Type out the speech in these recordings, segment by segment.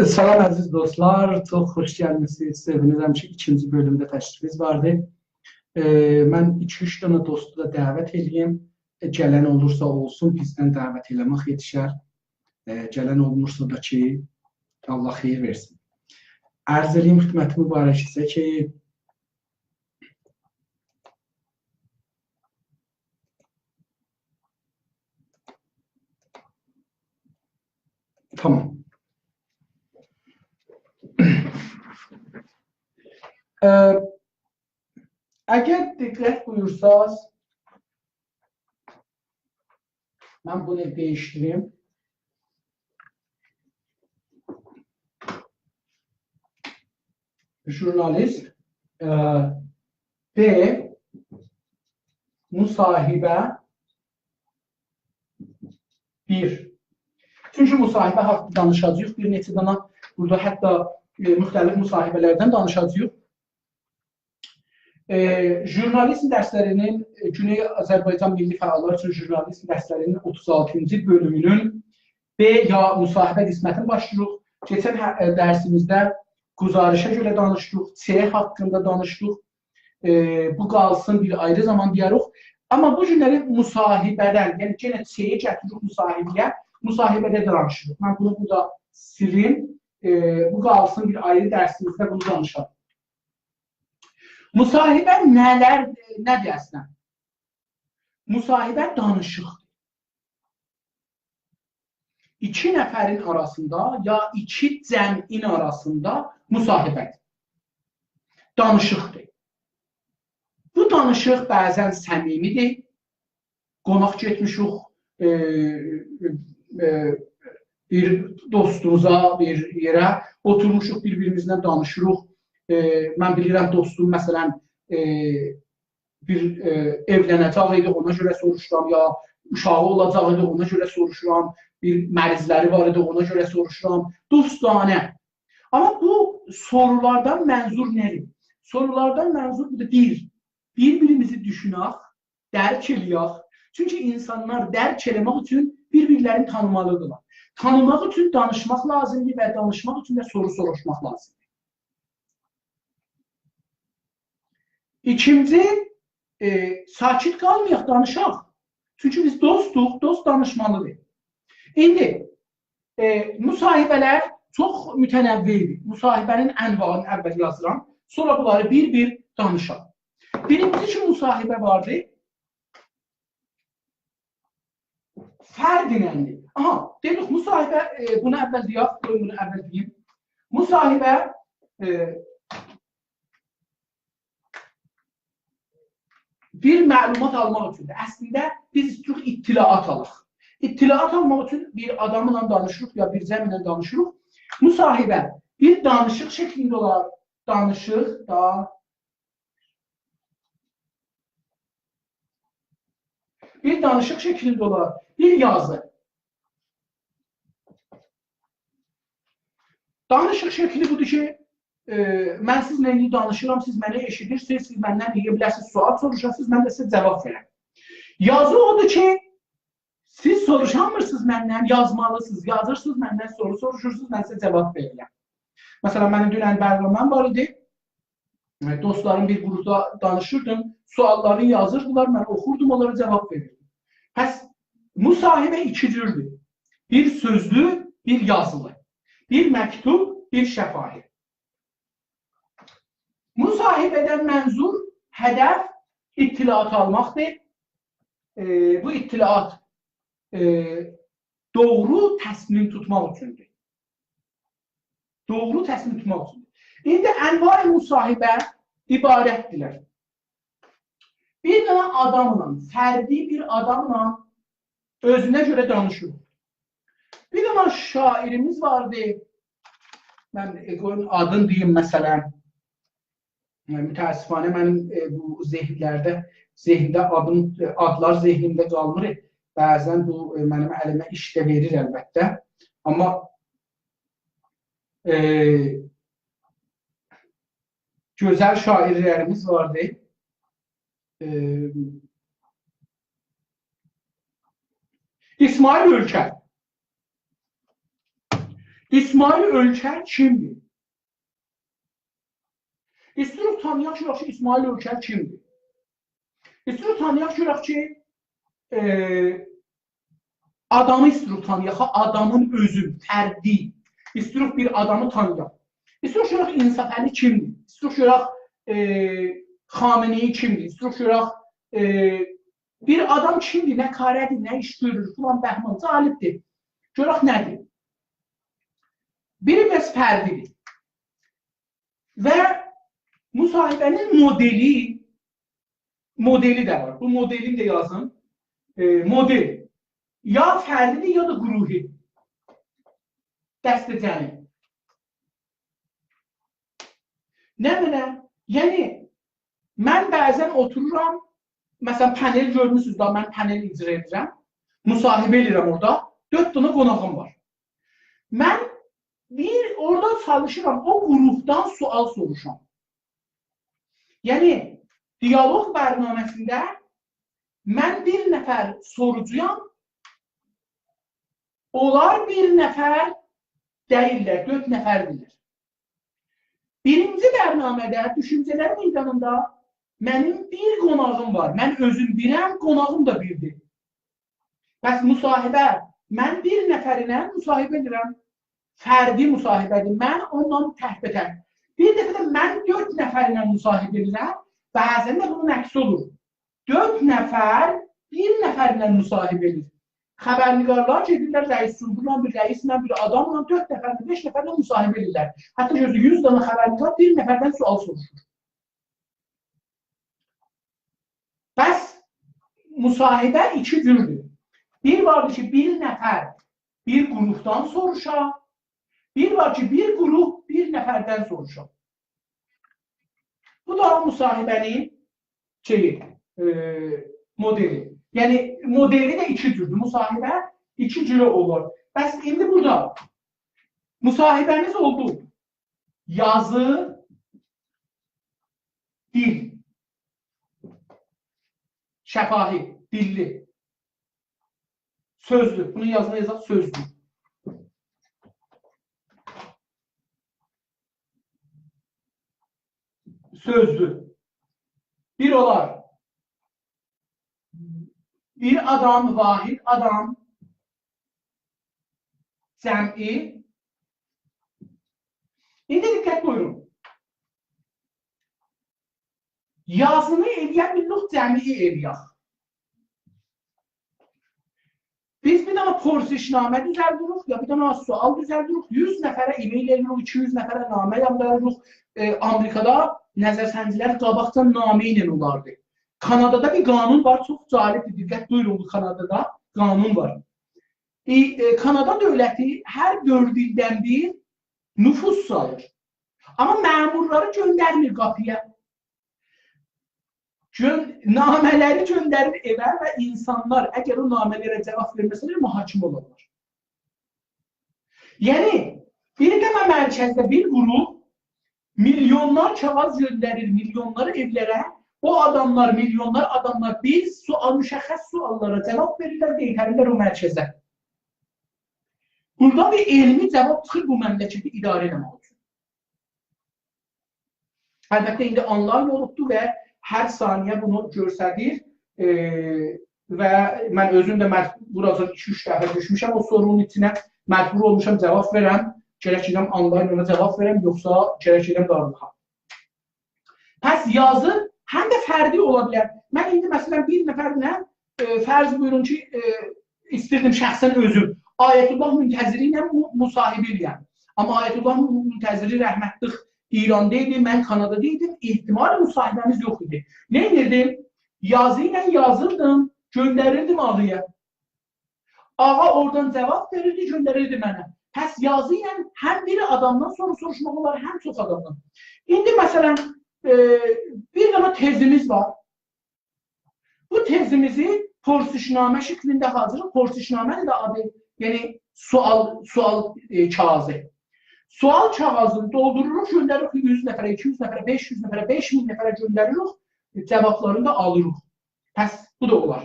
Salam əziz dostlar, çox xoş gəlmisiniz. Sevinirəm ki, ikinci bölümdə təşrifiniz vardı. Mən 2-3 dənə dostu da dəvət edeyim. Gələn olursa olsun, bizdən dəvət eləmək yetişər. Gələn olmursa da ki, Allah xeyir versin. Ərz edeyim xidməti mübarək isə ki, tamam. Əgər diqqət buyursaz, mən bunu değiştireyim. Jurnalist B müsahibə 1. Çünki müsahibə haqqında danışacağıq. Bir neçə dana burada hətta müxtəlif müsahibələrdən danışacağıq. Jurnalizm dərslərinin Güney Azərbaycan Milli Fəallar üçün jurnalizm dərslərinin 36-cı bölümünün B ya müsahibə qismətini başlayırıq. Keçən dərsimizdə quzarışa görə danışdıq, C haqqında danışdıq. Bu qalsın bir ayrı zaman deyərək. Amma bu günləri müsahibədən, yəni yenə C-yə gətiririk müsahibəyə, müsahibədə danışırıq. Mən bunu burada silim. Bu qalsın bir ayrı dərsimizdə bunu danışalım. Müsahibə nədir əslən? Müsahibə danışıqdır. İki nəfərin arasında ya iki cəmin arasında müsahibədir. Danışıqdır. Bu danışıq bəzən səmimidir. Qonaq getmişik bir dostumuza, bir yerə oturmuşuq, bir-birimizlə danışırıq. Mən bilirəm dostum, məsələn, bir evlənəcək idi, ona görə soruşuram, ya uşağı olacaq idi, ona görə soruşuram, bir mərizləri var idi, ona görə soruşuram. Dostanə. Amma bu sorulardan mənzur nədir? Sorulardan mənzur budur, bir-birimizi düşünək, dərk eləyək. Çünki insanlar dərk eləmək üçün bir-birlərini tanımalıdırlar. Tanımaq üçün danışmaq lazımdır və danışmaq üçün də soru soruşmaq lazımdır. İkinci, sakit qalmayaq, danışaq. Çünki biz dostuq, dost danışmalıdır. İndi, müsahibələr çox mütənəvvidir. Müsahibənin ənvağını əvvəl yazıram, sonra bunları bir-bir danışaq. Birincisi ki, müsahibə vardır. Fərqi nədir? Aha, dedik, müsahibə, bunu əvvəl deyək, bunu əvvəl deyim. Müsahibə, bir məlumat almaq üçündür. Əslində, biz istiyoruz ittilaat alaq. İttilaat almaq üçün bir adamla danışırıq, ya bir cəmlə danışırıq. Müsahibə, bir danışıq şəklində olar. Danışıq da. Bir danışıq şəklində olar. Bir yazı. Danışıq şəkli budur ki, mən sizlə indi danışıram, siz məni eşidirsiniz, siz məndən deyə bilərsiniz, sual soruşarsınız, mən də sizə cavab verəm. Yazı odur ki, siz soruşamırsınız məndən, yazmalısınız, yazırsınız məndən, soru soruşursunuz, mən sizə cavab verirəm. Məsələn, mənim dünən bərnaməm var idi, dostlarım bir qrupda danışırdım, suallarını yazırdılar, mən oxurdum, onlara cavab verirdim. Həs, müsahibə iki cürdür. Bir sözlü, bir yazılı. Bir məktub, bir şəfahi. Müsahibədən mənzur, hədəf ittilaat almaqdır. Bu ittilaat doğru təsmin tutmaq üçündür. Doğru təsmin tutmaq üçündür. İndi ənvar-ı müsahibə ibarətdirlər. Bir dənə adamla, fərdi bir adamla özünə görə danışır. Bir dənə şairimiz vardı. Mən adını deyim məsələn. Mütəəssifanə mənim bu zehində adlar zehnimdə qalmır. Bəzən bu mənim əlimə iş də verir əlbəttə. Amma gözəl şairlərimiz vardı. İsmail Ölkər. İsmail Ölkər kimdir? İstiyoruz tanıyaq görək ki, İsmail Ölkər kimdir? İstiyoruz tanıyaq görək ki, adamı istiyoruz tanıyaq, adamın özü, fərdi. İstiyoruz bir adamı tanıyaq. İstiyoruz görək İnsaf Əli kimdir? İstiyoruz görək Xameneyi kimdir? İstiyoruz görək bir adam kimdir? Nə karədir, nə iş görür, filan bəhman, calibdir. Görək nədir? Biri bəs fərdidir. Və müsahibənin modeli də var. Bu modelini də yazın. Model. Ya fərdidir, ya da qruhi. Dəstəcəni. Nə belə? Yəni, mən bəzən otururam, məsələn, panel görmüsünüz da, mən panel icra edirəm. Müsahibə edirəm orada. 4 dənə qonağım var. Mən orada çalışıram, o qrupdan sual soruşam. Yəni, diyalog bərnaməsində mən bir nəfər sorucuyam, onlar bir nəfər deyirlər, 4 nəfərdirlər. Birinci bərnamədə, düşüncələr meydanında mənim bir qonağım var. Mən özüm birəm, qonağım da birdir. Bəs müsahibə, mən bir nəfərinə müsahibə edirəm. Fərdi müsahibədir. Mən ondan təhbətəm. Bir dəfə də mən 4 nəfərinə müsahibə edirəm. Bəzən də bunun əksi olur. 4 nəfər bir nəfərlə müsahibə edir. Xəbərnigarlar gedirlər, rəis sundurla, bir rəislə, bir adamla, 4 nəfərlə, 5 nəfərlə müsahibə edirlər. Hətta gözü 100 dana xəbərnigar bir nəfərdən sual soruşur. Bəs müsahibə 2 cürdür. Bir vardır ki, bir nəfər bir qrupdan soruşar. Bir var ki, bir qrup bir nəfərdən soruşar. Bu da müsahibənin modeli. Yəni, modeli də 2 cürdür. Müsahibə 2 cürə olur. Bəs indi burada müsahibəmiz oldu. Yazı, dil, şəfahi, dilli, sözlü. Bunu yazma yazaq sözlü. Sözlü. Bir olar. Bir adam, vahid adam, cəm'i. İndi diqqət buyurun. Yazını eləyən bir növ cəm'i eləyək. Biz bir dana porsişnamə düzəldirik, ya bir dana sual düzəldirik, 100 nəfərə e-mail edirik, 200 nəfərə namə yazdırırıq. Amerikada nəzərsəncilər qabaqdan namə ilə olardı. Kanadada bir qanun var, çox cəlibdir, diqqət buyurun, Kanadada qanun var. Kanada dövləti hər 4 ildən bir nüfus sayır. Amma məmurları göndərmir qapıya. Namələri göndərir evə və insanlar, əgər o namələrə cavab verməsələr, mühakimə olurlar. Yəni, bir dənə mərkəzdə bir qrup milyonlar kağız göndərir, milyonlar evlərə. O adamlar, milyonlar adamlar bir müşəxəs suallara cavab verirlər, deyirlər o mərkəzə. Burada bir elmi cavab çıxır bu məmləkəti idarə etmək üçün. Əlbəttə, indi online olubdur və hər saniyə bunu göstərir və mən özüm də burada 2-3 dəfə düşmüşəm o sorunun içinə, məcbur olmuşam cavab verəm, gərək edəm online ona cavab verəm, yoxsa gərək edəm darlığa. Pəs yazı həm də fərdi ola bilər. Mən indi məsələn bir nəfərlə fərz buyurun ki, istirdim şəxsən özüm. Ayətullah Müntəziri ilə müsahibə edirəm. Amma Ayətullah Müntəziri rəhmətlik İranda idi, mən Kanadada idim, ehtimal müsahibəmiz yox idi. Nə edirdim? Yazı ilə yazırdım, göndərirdim ağaya. Ağa oradan cavab verirdi, göndərirdi mənə. Pəs yazı ilə həm biri adamdan soru soruşmaq olar, həm çox adamdan. İndi məsələn, bir dana tezimiz var. Bu tezimizi porsişnamə şəklində hazırlıq. Porsişnamə də adı, yəni sual kağızı. Sual kağızını doldururuq, göndəririk 100 nəfərə, 200 nəfərə, 500 nəfərə, 5000 nəfərə göndəririk, cavablarını da alırıq. Pəs, bu da olar.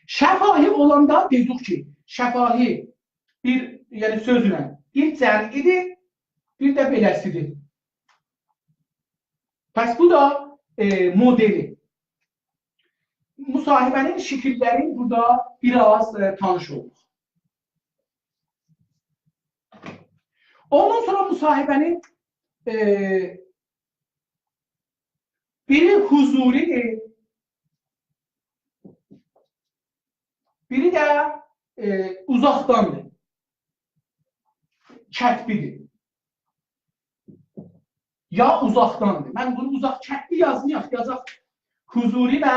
Şəfahi olanda dedik ki, şəfahi bir, yəni sözlə, bir cəm'idir, bir də beləsidir. Pəs bu da modeli. Müsahibənin şəkilləri burada biraz tanış olduq. Ondan sonra müsahibənin biri huzuridir, biri də uzaqdandır, kətbidir. Ya uzaqdandır. Mən bunu uzaq kətbi yazaq huzuri və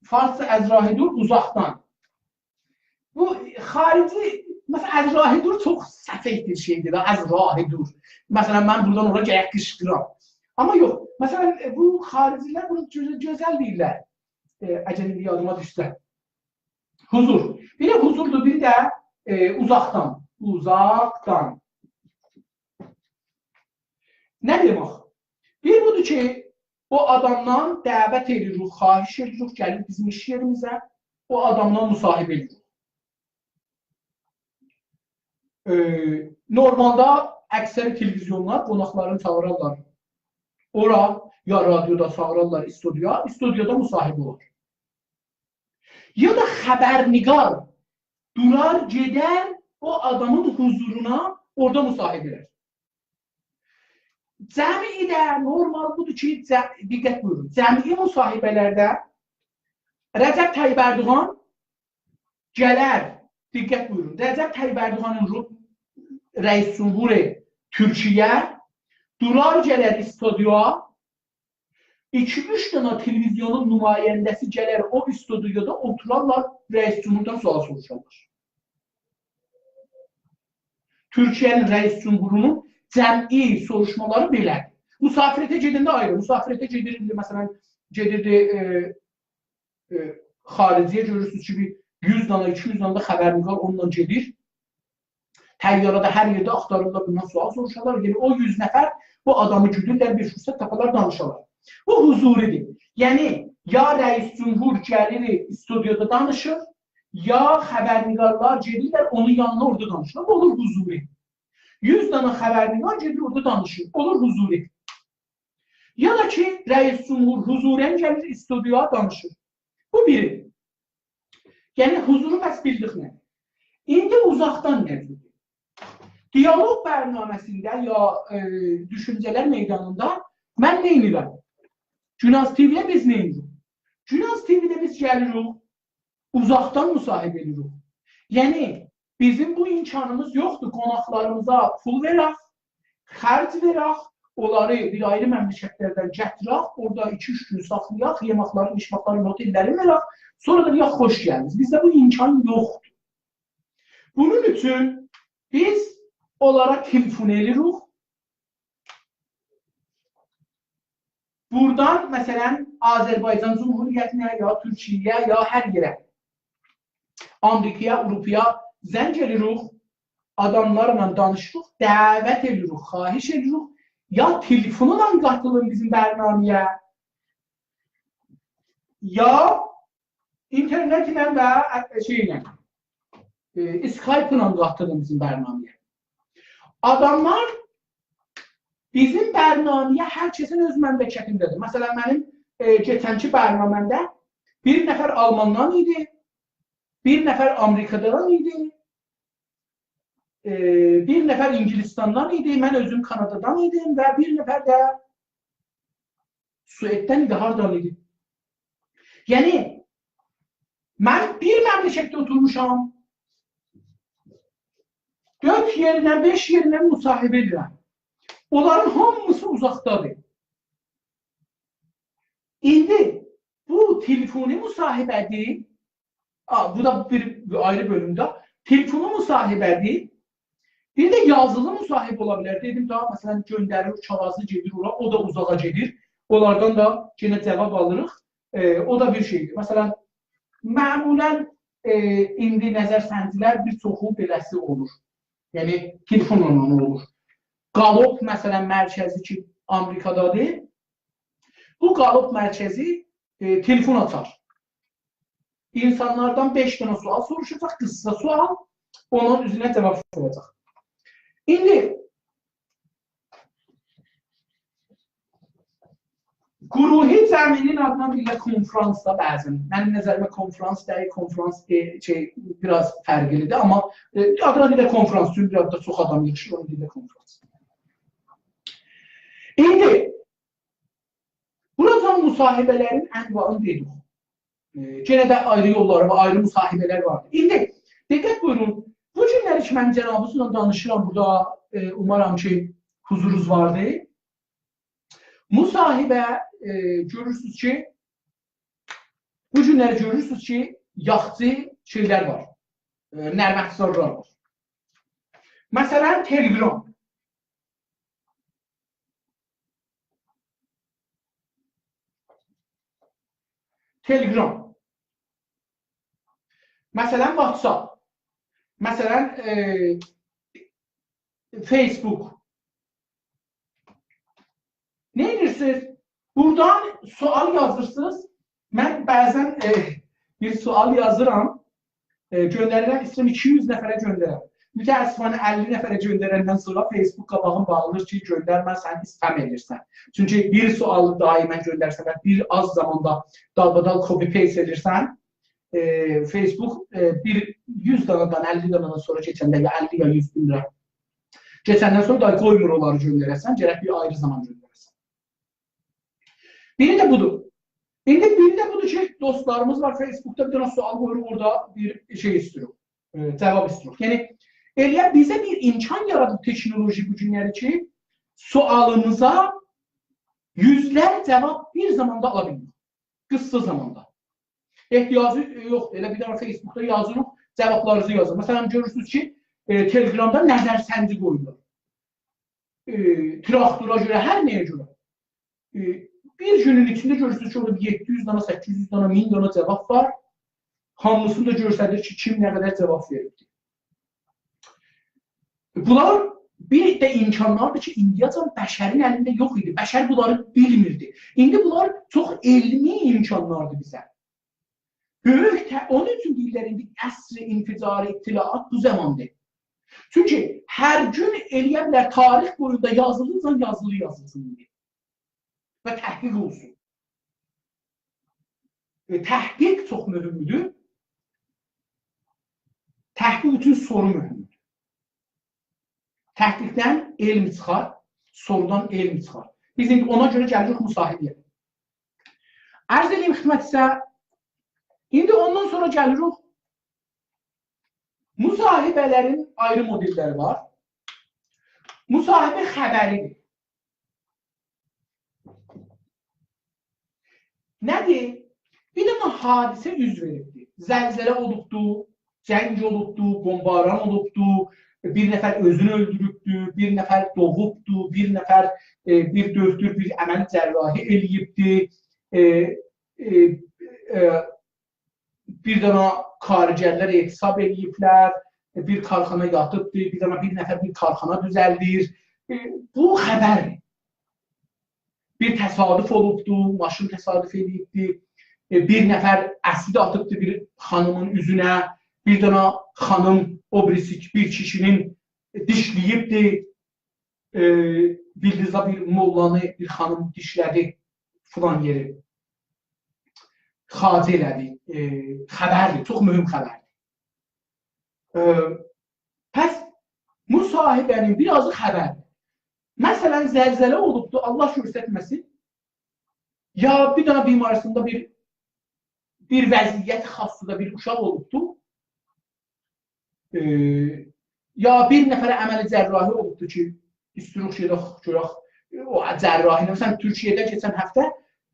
farsça əzrahidur uzaqdan. Bu xarici, məsələn əzrahidur çox səfeh bir şeydir də, əzrahidur. Məsələn mən buradan ora gərək qışqıram. Amma yox, məsələn bu xaricilər bunu gözəl deyirlər. Əcəli yadıma düşsə. Huzur. Biri huzurdur, biri də uzaqdan. Uzaqdan. Nə demək? Bir budur ki, o adamdan dəvət edirik, xahiş edirik, gəlir bizim iş yerimizə, o adamdan müsahibə edirik. Normalda əksər televizyonlar qonaqlarını çağırırlar. Ora, ya radioda çağırırlar studiyada müsahibə olur. Ya da xəbərniqar durar, gedər, o adamın huzuruna orada müsahibələr. Cəmi də normal budur ki, diqqət buyurun, cəmi müsahibələrdə Rəcəb Tayyib Ərdoğan gələr, diqqət buyurun, Rəcəb Tayyib Ərdoğanın rəis cümhuri Türkiyə durar gələr studiyaya, 2-3 dənə televizyonun nümayəndəsi gələr o studiyada oturarlar, rəis cümhurdan sual soruşarlar. Türkiyənin rəis cümhurunun cəmi soruşmaları belədir. Müsafirətə gedəndə ayrı, müsafirətə gedirdi, məsələn, gedirdi xariciyə, görürsünüz ki, 100 dana, 200 dana da xəbərniqar onunla gedir. Təyyarada hər yerdə axtarırlar, bundan sual soruşarlar. Yəni, o 100 nəfər bu adamı güdürlər, bir fürsət taparlar, danışarlar. Bu huzuridir. Yəni, ya rəis cümhur gəlir, studiyada danışır, ya xəbərniqarlar gedirlər, onun yanına orada danışırlar. Olur huzuri. 100 dana xəbərniqar gedir, orada danışır. Olur huzuri. Ya da ki, rəis cümhur huzurən gəlir, studiyaya danışır. Bu biri. Yəni, huzuru bəs bildik nə? İndi uzaqdan nədir? Diyalog bərnaməsində ya düşüncələr meydanında mən nə edirəm? Günaz TV-yə biz nə edirik? Günaz TV-də biz gəlirik, uzaqdan müsahibə edirik. Yəni, bizim bu imkanımız yoxdur, qonaqlarımıza pul verək, xərc verək, onları bir ayrı məmləkətlərdən gətirək, orada 2-3 gün saxlayaq, yeməkləri, içməkləri, otelləri verək, sonra da deyək, xoş gəldiniz. Bizdə bu imkan yoxdur. Bunun üçün biz onlara telefon edirik. Buradan, məsələn, Azərbaycan Cumhuriyyətinə, ya Türkiyəyə, ya hər yerə, Amerikaya, Avropaya zəng edirik, adamlarla danışırıq, dəvət edirik, xahiş edirik, ya telefonla qatılın bizim bərnaməyə, ya internet ilə və Skype ilə qatılın bizim bərnaməyə. Adamlar bizim bərnaməyə hər kəsin öz məmləkətindədir. Məsələn, mənim keçənki bərnaməmdə bir nəfər Almandan idi, bir nəfər Amerikadan idi, bir nəfər İngilistandan idi, mən özüm Kanadadan idim və bir nəfər də Sueddən idi, hardan idi. Yəni, mən bir məmləkətdə oturmuşam, 4 yerindən, 5 yerindən müsahibə edirəm. Onların hamısı uzaqdadır. İndi bu telefoni müsahibədir, bu da bir ayrı bölümdə, telefonu müsahibədir, bir də yazılı müsahibə ola bilər. Dedim daha, məsələn, göndərir, kağızı gedir ora, o da uzağa gedir. Onlardan da yenə cavab alırıq. O da bir şeydir. Məsələn, məmulən indi nəzərsəndilər bir çoxu beləsi olur. Yəni, telefonla olur. Qalop, məsələn, mərkəzi ki, Amerikadadır. Bu qalop mərkəzi telefon açar. insanlardan 5 dənə sual soruşacaq, qısa sual, onun üzünə cavab soracaq. İndi Quruhi cəminin adına deyirlər konfransda bəzən. Mənim nəzərimə konfrans deyil, konfrans biraz fərqlidir, amma adına deyirlər konfrans, çünki biraz da çox adam yığışır, onu deyirlər konfrans. İndi buradan müsahibələrin ənvarını dedik. Yenə də ayrı yolları və ayrı müsahibələr vardır. İndi diqqət buyurun, bu günləri ki mən cənabınızla danışıram, burada umaram ki huzurunuz vardır. Müsahibə görürsünüz ki, bu günləri görürsünüz ki, yaxçı şeylər var, nərməxtisarlar var. Məsələn, Telegram. Telegram. Məsələn, WhatsApp. Məsələn, Facebook. Ne edirsiniz? Buradan sual yazırsınız. Mən bəzən bir sual yazıram. Göndərirəm, istəyirəm 200 nəfərə göndərəm. Mütəəssifانə 50 nəfərə göndərəndən sonra Facebook qabağın bağlanır ki, göndərməsən, spam edirsən. Çünki bir sualı daimən göndərsən və bir az zamanda dalbadal copy-paste edirsən, Facebook bir 100 danadan 50 danadan sonra keçəndə ya 50 ya 100 bin lira keçəndən sonra da qoymur onları göndərəsən, gərək bir ayrı zaman göndərəsən. Biri də budur. İndi biri də budur ki, dostlarımız var Facebook'ta bir dana sual qoyuruq, orada bir şey istiyoruz, cevap istiyoruz. Yani eğer bize bir imkan yaradı teknoloji bu günləri ki, sualımıza yüzler cevap bir zamanda alabilir. Kısa zamanda. Ehtiyacı yok. Elə bir dana Facebook'ta yazırıq, cevaplarınızı yazın. Məsələn, görürsünüz ki, Telegram'da nəzər səndi qoyulur. Traktora görə, hər nəyə görə. Bir günün içinde görürsünüz ki, orada 700 dana, 800 dana, 1000 dana cevap var. Hamısını da görsədir ki, kim nə qədər cevap verirdi. Bunlar bir de imkanlardır ki, indiyacan bəşərin əlində yox idi. Bəşər bunları bilmirdi. İndi bunlar çox elmi imkanlardır bizə. Böyük, onun üçün deyirlər, indi əsr-i inficari ittilaat bu zamandır. Çünki hər gün eləyə bilər, tarix boyunda yazılırsa yazılı yazılsın indi. Və təhqiq olsun. Təhqiq çox mühümdür. Təhqiq üçün soru mühümdür. Təhqiqdən elm çıxar, sorudan elm çıxar. Biz indi ona görə gəlirik müsahibəyə. Ərz edeyim xidmət isə, indi ondan sonra gəlirik. Müsahibələrin ayrı modelləri var. Müsahibə xəbəridir. Nədir? Bir dənə hadisə üz veribdir. Zəlzələ olubdur, cəng olubdur, bombaran olubdur, bir nəfər özünü öldürübdür, bir nəfər doğubdur, bir nəfər bir döktür, bir əməl cərrahi eləyibdir, bir dənə xaricilər etisab eləyiblər, bir karxana yatıbdır, bir nəfər bir karxana düzəldir. Bu xəbərdir. Bir təsadüf olubdur, maşın təsadüf edibdir, bir nəfər əsid atıbdır bir xanımın üzünə, bir dənə xanım o birisi bir kişinin dişləyibdir, bildizə bir mollanı bir xanım dişlədi filan yeri. Xacə elədi, xəbərdir, çox mühüm xəbərdir. Pəs müsahibənin birazı xəbərdir. Məsələn, zəlzələ olubdur, Allah göstərməsin. Ya bir dənə bimarisində bir vəziyyət xassında bir uşaq olubdur. Ya bir nəfərə əməli cərrahi olubdur ki, istiruq şeydə görək, o cərrahi. Məsələn, Türkiyədə keçən həftə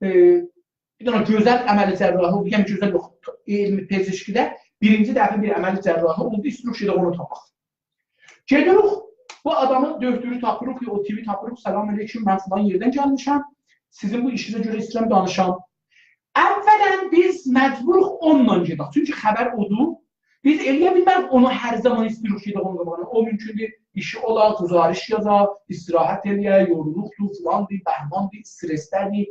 bir dənə gözəl əməli cərrahi oldu. Yəni gözəl yox, elmi pezeşkidə birinci dəfə bir əməli cərrahi oldu, istiruq şeydə onu tapaq. Gedirik. Bu adamın döktürü tapırıq, o TV tapırıq, salam aleyküm, mən filan yerdən gəlmişəm, sizin bu işinizə görə istəyirəm danışam. Əvvələn biz məcburuq onunla gedək, çünki xəbər odur. Biz eləyə bilmərik onu hər zaman istəyirik gedək onun qabağına. O mümkündür, işi olar, güzariş yazar, istirahət eləyər, yoruluqdur, filandır, bəhmandır, stresslərdir.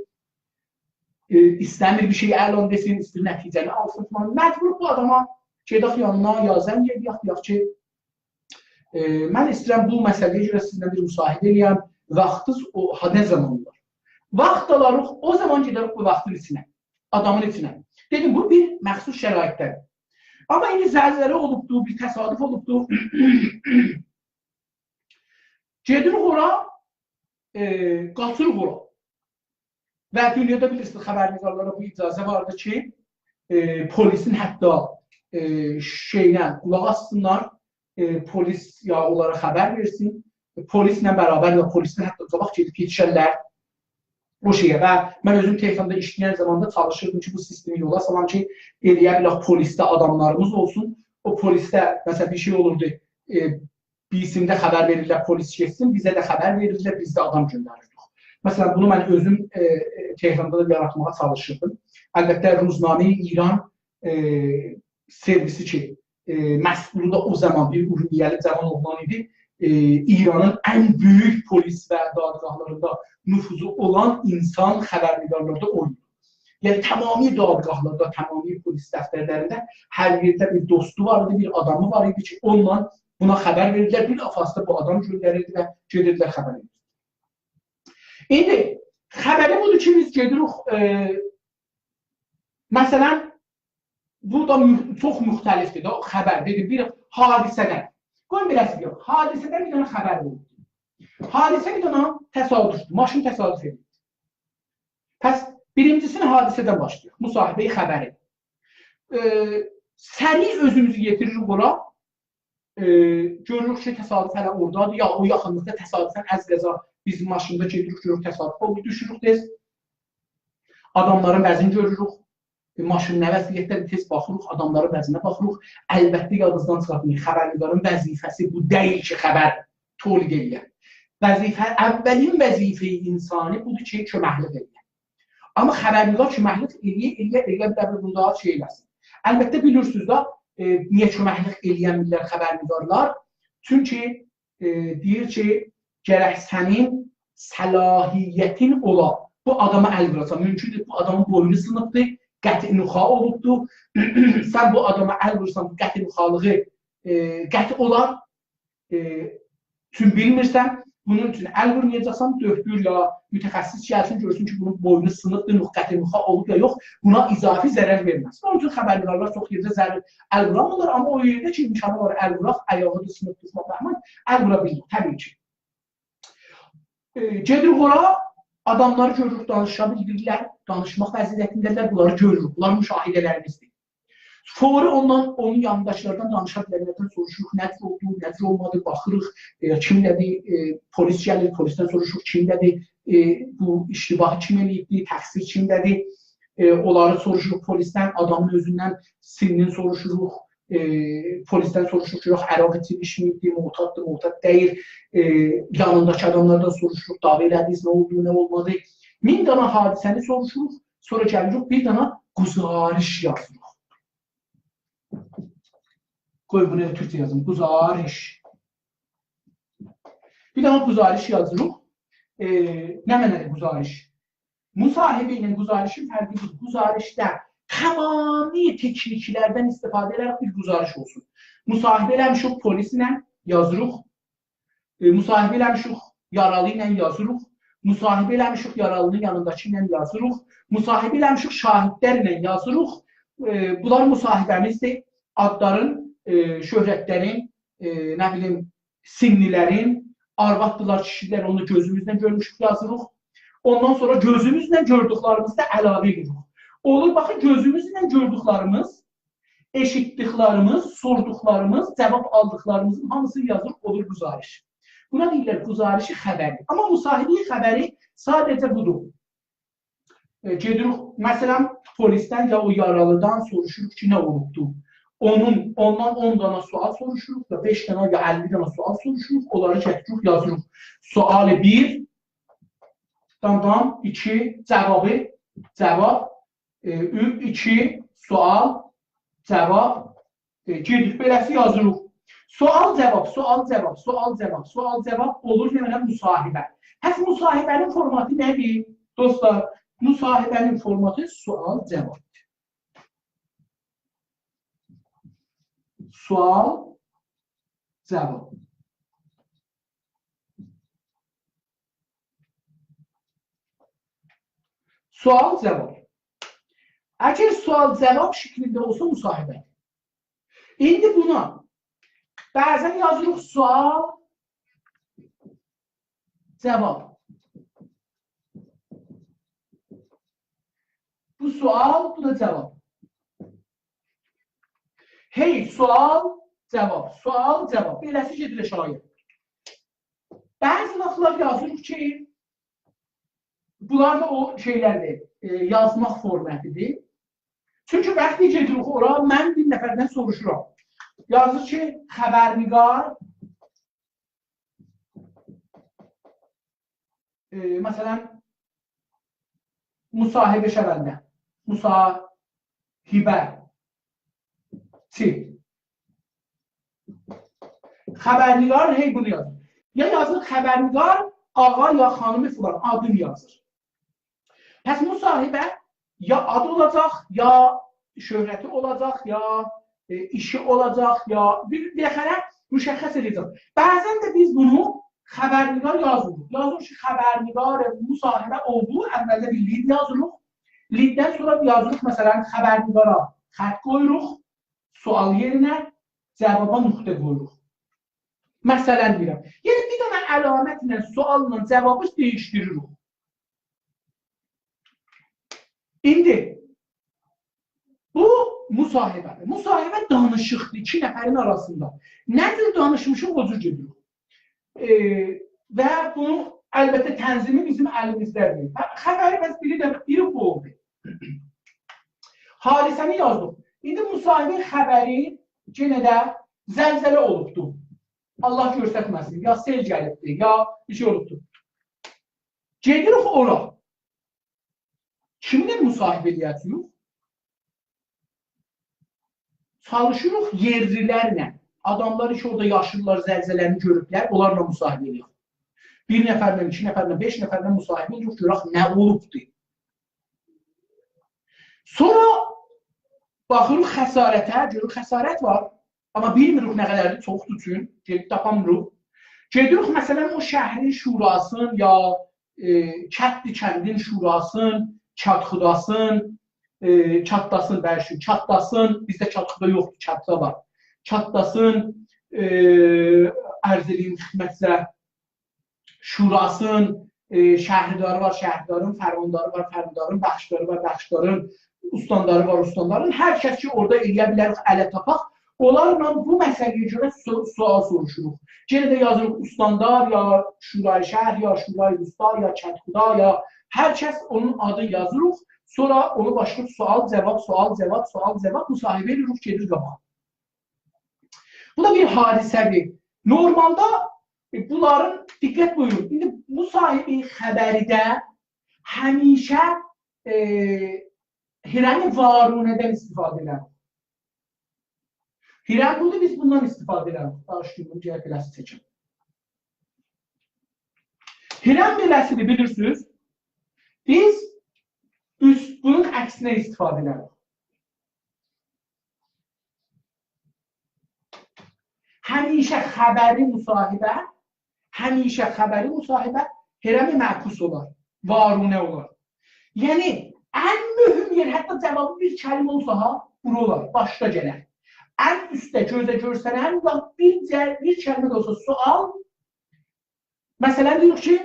istəmir bir şey əlan desin, istəyir nəticəni alsın falan. Məcbur bu adama gedək yanına yazən deyək ki, mən istəyirəm bu məsələyə görə sizinlə bir müsahibə eləyəm, vaxtınız nə zaman var? Vaxt alarıq, o zaman gedərək bu vaxtın içinə, adamın içinə. Dedim, bu bir məxsus şəraitdədir. Amma indi zəlzələ olubdur, bir təsadüf olubdur. Gedirik ora, qaçırıq ora. Və dünyada bilirsiniz, xəbərnigarlara bu icazə vardı ki, polisin hətta şeylə qulaq assınlar, polis ya onlara xəbər versin, polislə bərabər ya polislə hətta qabaq gedib yetişərlər o şeyə. Və mən özüm Tehranda işləyən zamanda çalışırdım ki, bu sistemi yola salam ki, eləyə bilək polisdə adamlarımız olsun. O polisdə, məsələn, bir şey olurdu, birisində xəbər verirlər, polis geçsin, bizə də xəbər verirlər, biz də adam göndərirdik. Məsələn, bunu mən özüm Tehranda da yaratmağa çalışırdım. Əlbəttə, Ruzname-i İran servisi ki, məsulü da o zaman bir Urmiyəli cavan oğlan idi. İranın ən böyük polis və dadgahlarında nüfuzu olan insan xəbərnigarlarda oydu. Yəni, tamami dadgahlarda, tamami polis dəftərlərində hər yerdə bir dostu var idi, bir adamı var idi ki, onunla buna xəbər verirlər, bir afasda bu adam göndərirdi və gedirdilər xəbər edirdi. İndi, xəbəri budur ki, biz gedirik, məsələn, bu da çox müxtəlifdir də, xəbər, dedim, bir hadisədən. Qoyun beləsi yox, hadisədən bir dənə xəbər oldu. Hadisə bir dənə təsadüfdür, maşın təsadüf edir. Pəs, birincisini hadisədən başlayıq, müsahibəyi xəbəri. Səri özümüzü yetiririk ora, görürük ki, təsadüf hələ oradadır, ya o yaxınlıqda təsadüfən əz qəza bizim maşında gedirik, görürük təsadüf oldu, düşürük tez. Adamların vəzini görürük. Maşın nə vəziyyətdə tez baxırıq, adamların vəzinə baxırıq. Əlbəttə yadınızdan çıxartmayın, xəbərnigarın vəzifəsi bu deyil ki, xəbər tolq eləyər. Əvvəlin vəzifəyi insani budur ki, köməklik eləyər. Amma xəbərnigar köməklik eləyər, bunda şey eləsin. Əlbəttə bilirsiniz da, niyə köməklik eləyənmirlər xəbərnigarlar? Çünki deyir ki, gərək sənin səlahiyyətin ola, bu adama əl vuracaq. Mümkündür, bu adamın boynu sınıbdır, qəti nüxa olubdur. Sən bu adama əl vursan, qəti nüxalığı qəti olar. Çünki bilmirsən, bunun üçün əl vurmayacaqsan, döktür ya mütəxəssis gəlsin, görsün ki, bunun boynu sınıbdır, qəti nüxa olub ya yox, buna izafi zərər verməz. Onun üçün xəbərnigarlar çox yerdə əl vuramırlar, amma o yerdə ki, imkanı var, əl vuraq, ayağı da sınıb tutmaq rəhmən, əl vura bilir, təbii ki. Gedirik ora, adamları görürük, danışa bildirlər, danışmaq vəziyyətindələr, bunları görürük, bunlar müşahidələrimizdir. Fori onun yanındakilərdən danışa bilərlərdən soruşuruq, nədir oldu, nədir olmadı, baxırıq, kimlədir, polis gəlir, polisdən soruşuruq, kimlədir, bu iştibahı kim eləyibdir, təqsir kimlədir, onları soruşuruq polisdən, adamın özündən sinnin soruşuruq, polisdən soruşuruq ki, yox, əraq içilmişmiydi, muhtaddır, muhtad deyil, yanındakı adamlardan soruşuruq, dava elədiniz, nə oldu, nə olmadı. 1000 dana hadisəni soruşuruq, sonra gəlirik, bir dana quzariş yazırıq. Qoy bunu Türkçe yazın, quzariş. Bir dana quzariş yazırıq. Nə mənədir quzariş? Müsahibə ilə quzarişin fərqidir. Quzarişdə tamami tekniklərdən istifadə edərək bir quzariş olsun. Müsahibə eləmişik polislə yazırıq. Müsahibə eləmişik yaralı ilə yazırıq. Müsahibə eləmişik yaralının yanındakı ilə yazırıq. Müsahibə eləmişik şahidlər ilə yazırıq. Bunlar müsahibəmizdir. Adların, şöhrətlərin, nə bilim, sinnilərin, arvaddılar, kişilər, onu gözümüzdən görmüşük yazırıq. Ondan sonra gözümüzlə gördüklərimizdə əlavə edirik. Olur, baxın, gözümüzlə gördüklərimiz, eşitdiklərimiz, sorduqlarımız, cavab aldıqlarımızın hamısını yazırıq, olur quzariş. Buna deyirlər, quzarişi xəbəri. Amma müsahibəyi xəbəri sadəcə budur. Gedirik, məsələn, polisdən ya o yaralıdan soruşuruq ki, nə olubdur? Ondan 10 dana sual soruşuruq və 5 dana ya 50 dana sual soruşuruq, onları çəkirik, yazırıq. Sualı 1, damdan 2, cavabı, cavab, 2, sual, cavab, gedirik, beləsi yazırıq. Sual, cavab, sual, cavab, sual, cavab, sual, cavab olur demələ müsahibə. Həs müsahibənin formatı nədir? Dostlar, Müsahibənin formatı sual-cavab. Sual-cavab. Sual-cavab. Əgər sual-cavab şeklində olsa müsahibə. İndi buna bəzən yazırıq sual-cavab. Bu sual, bu da cavab. Hey, sual, cavab, sual, cavab. Beləsi gedilir şair. Bəzi vaxtlar yazırıq ki, bunlar da o şeylərdir, yazmaq formətidir. Çünki bəxti gedirik ora, mən bir nəfərdən soruşuram. Yazır ki, xəbərnigar, məsələn, müsahibə şəvəndə, müsahibəçi. Xəbərnigar, hey bunu yazır. Ya yazır xəbərnigar, ağa ya xanımı filan, adını yazır. Pəs müsahibə ya adı olacaq, ya şöhrəti olacaq, ya işi olacaq, ya bir dəxələ müşəxəs edəcək. Bəzən də biz bunu xəbərnigar yazırıq. Yazırıq ki, xəbərnigar, müsahibə oldu, əvvəldə bir lid yazırıq. Liddən sonra yazırıq, məsələn, xəbərnigara xət qoyuruq, sual yerinə, cavaba nöqtə qoyuruq. Məsələn deyirəm. Yəni, bir dənə əlamətlə, sualla cavabı dəyişdiririk. İndi, bu müsahibədir. Müsahibə danışıqdır iki nəfərin arasında. Nədir danışmışıq, o cür gedirik. Və bunu, əlbəttə, tənzimi bizim əlimizdədir. Xəbəri bəs biri bu oldu. Hadisəni yazdıq. İndi müsahibə xəbəri yenə də zəlzələ olubdur. Allah göstərməsin, ya sel gəlibdir, ya bir şey olubdur. Gedirik ora. Kimlə müsahibə eləyəcəyik? Çalışırıq yerlilərlə. Adamlar ki, orada yaşırlar, zəlzələni görüblər, onlarla müsahibə eləyək. Bir nəfərlə, iki nəfərlə, beş nəfərlə müsahibə eləyək, görək nə olubdur. Sonra baxırıq xəsarətə, görürük xəsarət var, amma bilmirik nə qədərdir, çoxdur üçün, gedib tapamırıq. Gedirik, məsələn, o şəhrin şurasın, ya kəndin şurasın, çatxudasın, çatdasın, bəlkə, çatdasın, bizdə çatxuda yoxdur, çatda var. Çatdasın, ərz edeyim xidmətlə, şurasın, şəhridarı var, şəhridarın, fərmandarı var, fərmandarın, bəxşdarı var, bəxşdarın, ustandarı var, ustandarın. Hər kəs ki, orada eləyə bilərik, ələ tapaq. Onlarla bu məsələyə görə sual soruşuruq. Yenə də yazırıq, ustandar, ya şurayı şəhər, ya şurayı usta, ya çatxuda, ya hər kəs onun adını yazırıq. Sonra onu başlayıb sual, cavab, sual, cavab, sual, cavab, müsahibə edirik, gedir qabağa. Bu da bir hadisədir. Normalda bunların, diqqət buyurun, indi müsahibə xəbəridə həmişə hirəni varunədən istifadə edilir. Hirən budur, biz bundan istifadə edirik. Başlayın, bunu gələk beləsi çəkin. Hirən beləsidir, bilirsiniz. Biz bunun əksinə istifadə edirik. Həmişə xəbəri müsahibə hirəmi məkus olar, varunə olar. Yəni, ən mühüm yer, hətta cavabı bir kəlim olsa, bura olar, başda gələr. Ən üstə gözə görsənən bir kəlmə də olsa sual. Məsələn, deyirik ki,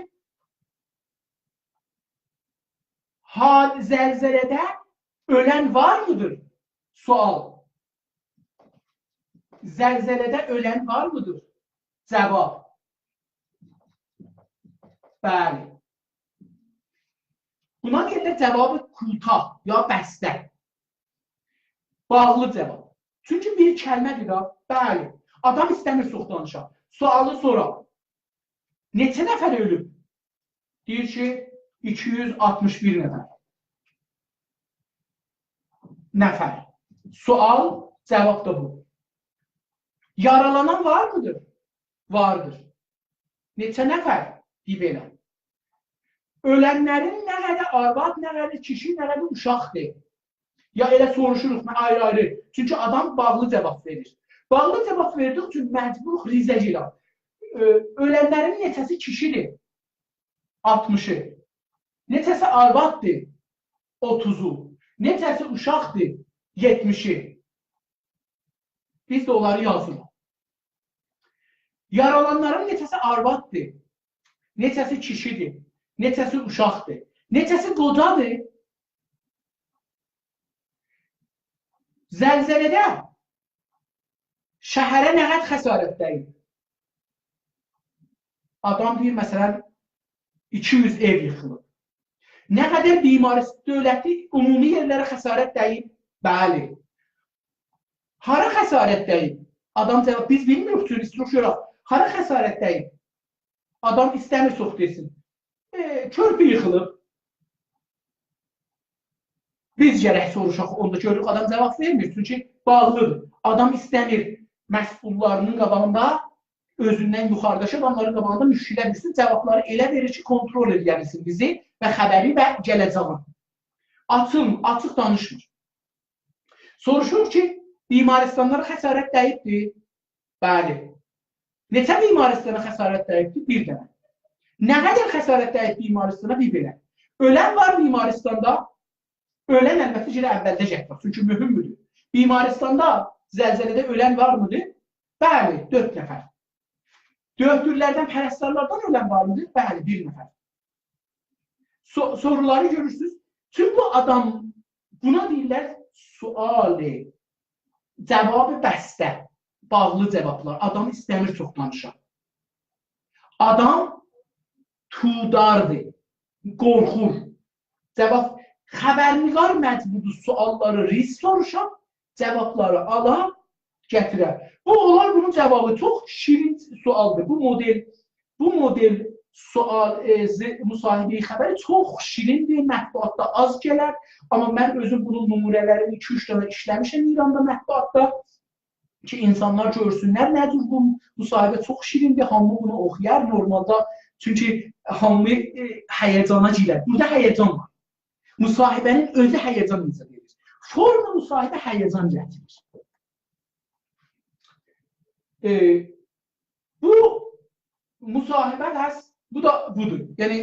zəlzələdə ölən var mıdır? Sual. Zəlzələdə ölən var mıdır? Cavab. Bəli. Buna görə də cavabı kultah, ya bəstə. Bağlı cavab. Çünki bir kəlmədir da, bəli. Adam istəmir çox danışaq. Sualı sonra. Neçə nəfər ölüb? Deyir ki, 261 nəfər. Sual, cavab da bu. Yaralanan var mıdır? Vardır. Neçə nəfər? Deyib elə. Ölənlərin nə qədər arvad, nə qədər kişi, nə qədər uşaqdır. Ya elə soruşuruq ayrı-ayrı. Çünki adam bağlı cavab verir. Bağlı cavab verdiği üçün məcburuq rizəcilə. Ölənlərin neçəsi kişidir? 60'ı. Neçəsi arvaddır? 30'u. Neçəsi uşaqdır? 70'i. Biz də onları yazırıq. Yaralanların neçəsi arvaddır? Neçəsi kişidir? Neçəsi uşaqdır? Neçəsi qocadır? Zəlzələdə şəhərə nə qədər xəsarət dəyib? Adam deyir, məsələn, 200 ev yıxılıb. Nə qədər dövləti ümumi yerlərə xəsarət dəyib? Bəli. Hara xəsarət dəyib? Adam cavab, biz bilmiyoruz, soruşuyoraq. Hara xəsarət dəyib? Adam istəmir çox desin. Körpü yıxılıb. Biz gərək soruşaq, onda görürük, adam cavab vermir. Çünki bağlıdır. Adam istəmir məsullarının qabağında, özündən yuxarıdaşı adamların qabağında müşkilə bilsin, cavabları elə verir ki, kontrol edilsin bizi və xəbəri və gələcəğini. Açıq danışmır. Soruşur ki, bimaristənlərə xəsarət dəyibdir? Bəli. Neçə bimaristənə xəsarət dəyibdir? Bir dənə. Nə qədər xəsarət dəyib bimaristana? Bir belə. Ölən var bimaristanda? Ölən əlbəttə ki, əvvəldə gətirir. Çünki mühümmüdür. Bimaristanda zəlzələdə ölən var mıdır? Bəli, 4 nəfər. Döhtürlərdən, pərəstərlərdən ölən var mıdır? Bəli, 1 nəfər. Soruları görürsünüz. Tüm bu adam, buna deyirlər suali, cavabı bəstə, bağlı cavablar. Adam istəmir çox danışaq. Adam tudardır, qorxur. Cavab, xəbərnigar məcbudur sualları risk soruşaq, cavabları ala, gətirər. Bu, onlar bunun cavabı çox şirin sualdır. Bu model sual, müsahibəyi xəbəri çox şirindir, mətbuatda az gələr. Amma mən özüm bunun nümunələrini 2-3 dənə işləmişəm İranda mətbuatda ki, insanlar görsünlər nədir bu müsahibə çox şirindir, hamı bunu oxuyar normalda. Çünki hamı həyəcana girər. Burada həyəcan var. Müsahibənin özü həyəcan necə verir. Forma müsahibə həyəcan gətirir. Bu müsahibə bu da budur. Yəni,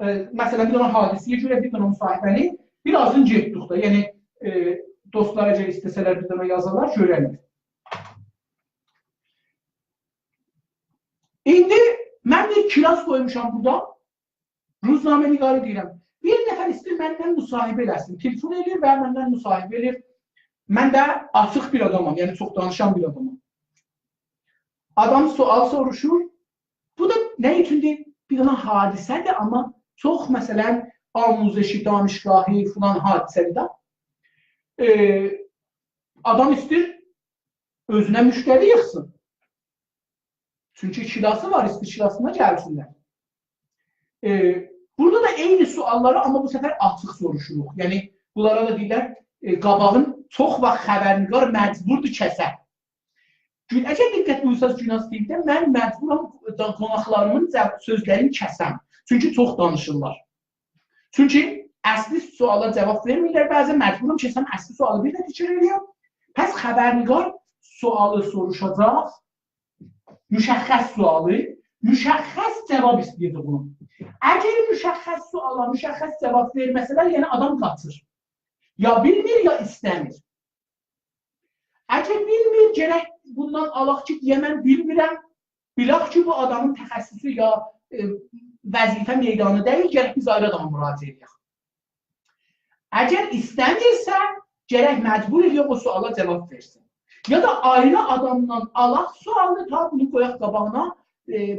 məsələn, bir dənə hadisiyə görə bir dənə müsahibəni birazın getdik da. Yəni, dostlar əgər istəsələr bir dənə yazarlar, görənir. İndi mən bir kilas qoymuşam burada. Ruznamə niqarı deyirəm. Bir nəfər istəyir məndən müsahibə eləsin. Telefon edir və məndən müsahibə edir. Mən də açıq bir adamam, yəni çox danışan bir adamam. Adam sual soruşur. Bu da nə üçündür? Bir dənə hadisədir, amma çox, məsələn, amuzeşi, danışgahı, filan hadisədir. Adam istəyir özünə müştəri yıxsın. Çünki kilası var, istəyir kilasına gəlsinlər. Burada da eyni sualları, amma bu səfər açıq soruşuruq. Yəni, bunlara da deyirlər, qabağın çox vaxt xəbərnigar məcburdur kəsə. Əgər diqqət buyursanız gimnastikdə, mən məcburam qonaqlarımın sözlərini kəsəm. Çünki çox danışırlar. Çünki əsli suala cavab vermirlər, bəzən məcburam kəsəm, əsli sualı bir də təkrar edirəm. Pəs xəbərnigar sualı soruşacaq, müşəxxəs sualı, müşəxxəs cavab istəyirdi bunu. Əgər müşəxxəs suala, müşəxxəs cavab verməsələr, yəni adam qaçır. Ya bilmir, ya istəmir. Əgər bilmir, gərək bundan alaq ki, deyə mən bilmirəm, bilaq ki, bu adamın təxəssüsü ya vəzifə meydanı deyil, gərək biz ayrı adama müraciət edək. Əgər istəmirsə, gərək məcbur edək o suala cavab versin. Ya da ayrı adamdan alaq sualını, ta bunu qoyaq qabağına,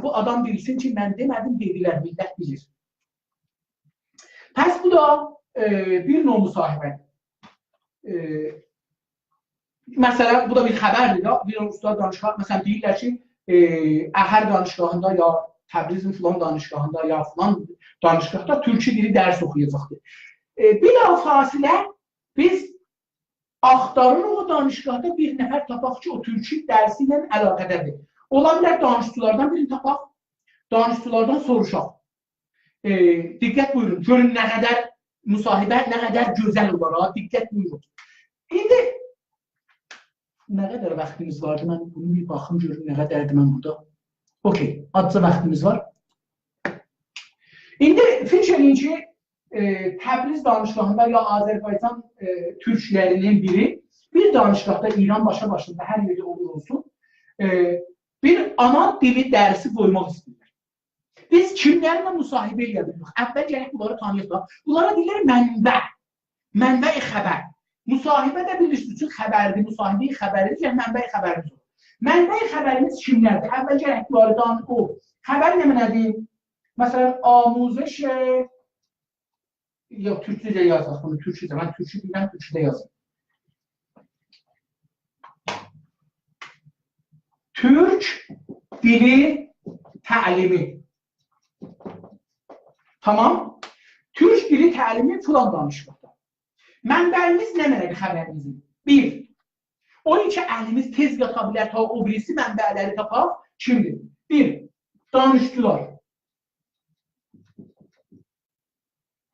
bu adam bilsin ki, mən demədim, dedilər, millət bilir. Pəs bu da bir növ müsahibədir. Məsələn, bu da bir xəbərdir. Bir ustad danışqah, məsələn, deyirlər ki, Əhər danışqahında ya Təbrizin filan danışqahında ya filan danışqahda türkçü dili dərs oxuyacaqdır. Bilal fasilə biz axtarırıq o danışqahda bir nəfər tapaq ki, o türkçü dərsi ilə əlaqədədir. Ola bilər danışçılardan birini tapaq, danışçılardan soruşaq. Diqqət buyurun. Görün nə qədər müsahibə, nə qədər gözəl olar. Diqqət buyurun. İndi nə qədər vaxtımız vardı? Mən bunu bir baxım görüm nə qədərdir mən burada. Okey, azca vaxtımız var. İndi Finch'inci Təbriz danışığında ya Azərbaycan türklərinin biri bir danışıqda İran başa-başında hər yerdə olur olsun bir ana dili dərsi qoymaq istəyirlər. Biz kimlərlə müsahibə edə bilirik? Əvvəl gələk bunları tanıyaq. Bunlara deyirlər mənbə, mənbə-i xəbər. Müsahibə də bilirsiniz üçün xəbərdir, müsahibə-i xəbəridir, yəni mənbə-i xəbərimiz olur. Mənbə-i xəbərimiz kimlərdir? Əvvəl gələk bunları danışıq. Xəbər nədir? Məsələn, amuzəş yox, türkcə yazaq bunu, türkcə. Mən türkcə bilməm, türkcə yazım. Türk dili təlimi. Tamam. Türk dili təlimi filan danışmaqda. Mənbəyimiz nə mənədir xəbərimizin? Bir, onun ki, əlimiz tez yata bilər, ta o birisi mənbələri tapaq. Kimdir? Bir, danışçılar.